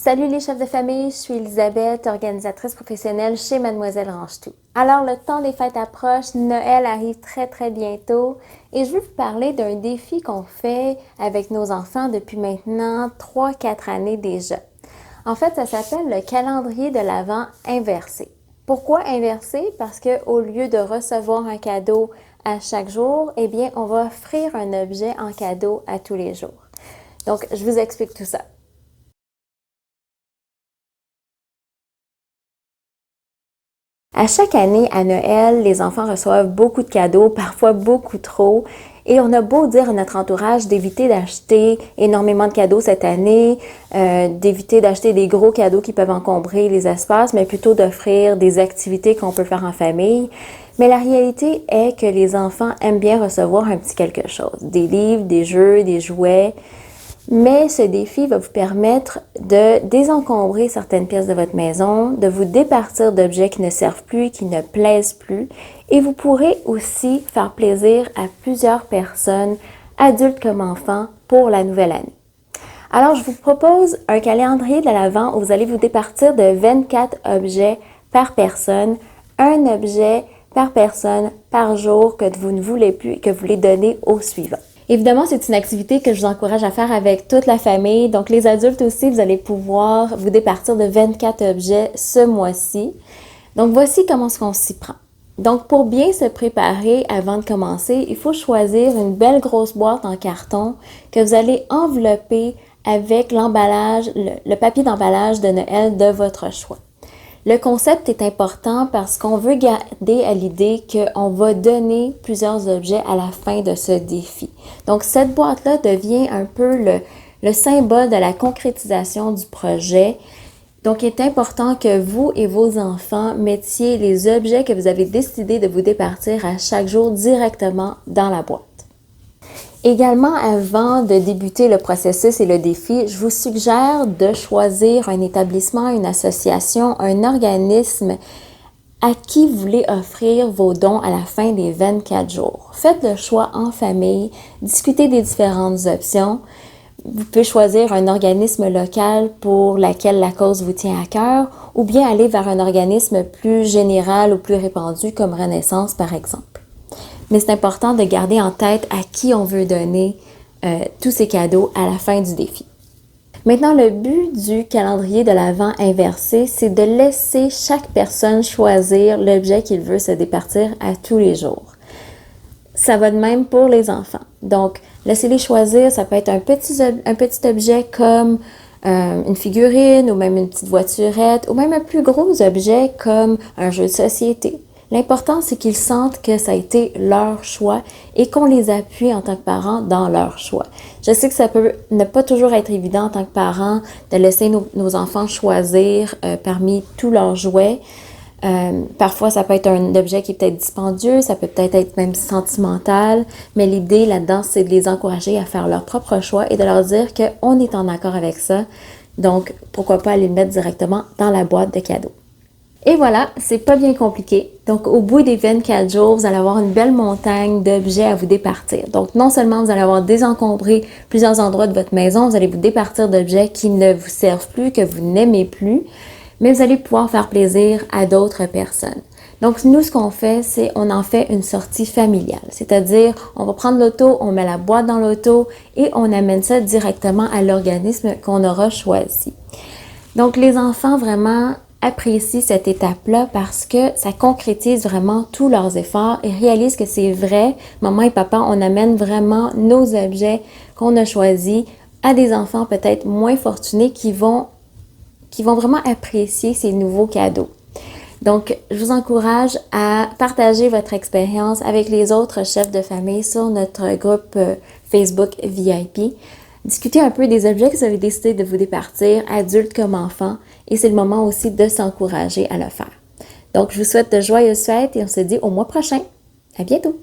Salut les chefs de famille, je suis Elisabeth, organisatrice professionnelle chez Mademoiselle Range-Tout. Alors le temps des fêtes approche, Noël arrive très bientôt et je veux vous parler d'un défi qu'on fait avec nos enfants depuis maintenant 3-4 années déjà. En fait, ça s'appelle le calendrier de l'Avent inversé. Pourquoi inversé? Parce qu'au lieu de recevoir un cadeau à chaque jour, eh bien, on va offrir un objet en cadeau à tous les jours. Donc, je vous explique tout ça. À chaque année, à Noël, les enfants reçoivent beaucoup de cadeaux, parfois beaucoup trop, et on a beau dire à notre entourage d'éviter d'acheter énormément de cadeaux cette année, d'éviter d'acheter des gros cadeaux qui peuvent encombrer les espaces, mais plutôt d'offrir des activités qu'on peut faire en famille. Mais la réalité est que les enfants aiment bien recevoir un petit quelque chose, des livres, des jeux, des jouets. Mais ce défi va vous permettre de désencombrer certaines pièces de votre maison, de vous départir d'objets qui ne servent plus, qui ne plaisent plus, et vous pourrez aussi faire plaisir à plusieurs personnes, adultes comme enfants, pour la nouvelle année. Alors, je vous propose un calendrier de l'Avent où vous allez vous départir de 24 objets par personne, un objet par personne par jour que vous ne voulez plus et que vous voulez donner au suivant. Évidemment, c'est une activité que je vous encourage à faire avec toute la famille. Donc, les adultes aussi, vous allez pouvoir vous départir de 24 objets ce mois-ci. Donc, voici comment on s'y prend. Donc, pour bien se préparer avant de commencer, il faut choisir une belle grosse boîte en carton que vous allez envelopper avec l'emballage, le papier d'emballage de Noël de votre choix. Le concept est important parce qu'on veut garder à l'idée qu'on va donner plusieurs objets à la fin de ce défi. Donc, cette boîte-là devient un peu le symbole de la concrétisation du projet. Donc, il est important que vous et vos enfants mettiez les objets que vous avez décidé de vous départir à chaque jour directement dans la boîte. Également, avant de débuter le processus et le défi, je vous suggère de choisir un établissement, une association, un organisme à qui vous voulez offrir vos dons à la fin des 24 jours. Faites le choix en famille, discutez des différentes options. Vous pouvez choisir un organisme local pour lequel la cause vous tient à cœur ou bien aller vers un organisme plus général ou plus répandu comme Renaissance par exemple. Mais c'est important de garder en tête à qui on veut donner tous ces cadeaux à la fin du défi. Maintenant, le but du calendrier de l'Avent inversé, c'est de laisser chaque personne choisir l'objet qu'il veut se départir à tous les jours. Ça va de même pour les enfants. Donc, laissez-les choisir, ça peut être un petit objet comme une figurine ou même une petite voiturette ou même un plus gros objet comme un jeu de société. L'important, c'est qu'ils sentent que ça a été leur choix et qu'on les appuie en tant que parents dans leur choix. Je sais que ça peut ne pas toujours être évident en tant que parents de laisser nos enfants choisir parmi tous leurs jouets. Parfois, ça peut être un objet qui est peut-être dispendieux, ça peut peut-être être même sentimental, mais l'idée là-dedans, c'est de les encourager à faire leur propre choix et de leur dire qu'on est en accord avec ça. Donc, pourquoi pas aller le mettre directement dans la boîte de cadeaux. Et voilà, c'est pas bien compliqué. Donc, au bout des 24 jours, vous allez avoir une belle montagne d'objets à vous départir. Donc, non seulement vous allez avoir désencombré plusieurs endroits de votre maison, vous allez vous départir d'objets qui ne vous servent plus, que vous n'aimez plus, mais vous allez pouvoir faire plaisir à d'autres personnes. Donc, nous, ce qu'on fait, c'est on en fait une sortie familiale. C'est-à-dire, on va prendre l'auto, on met la boîte dans l'auto et on amène ça directement à l'organisme qu'on aura choisi. Donc, les enfants, vraiment, apprécient cette étape-là parce que ça concrétise vraiment tous leurs efforts et réalisent que c'est vrai, maman et papa, on amène vraiment nos objets qu'on a choisis à des enfants peut-être moins fortunés qui vont vraiment apprécier ces nouveaux cadeaux. Donc, je vous encourage à partager votre expérience avec les autres chefs de famille sur notre groupe Facebook VIP. Discutez un peu des objets que vous avez décidé de vous départir, adultes comme enfants, et c'est le moment aussi de s'encourager à le faire. Donc, je vous souhaite de joyeuses fêtes et on se dit au mois prochain. À bientôt!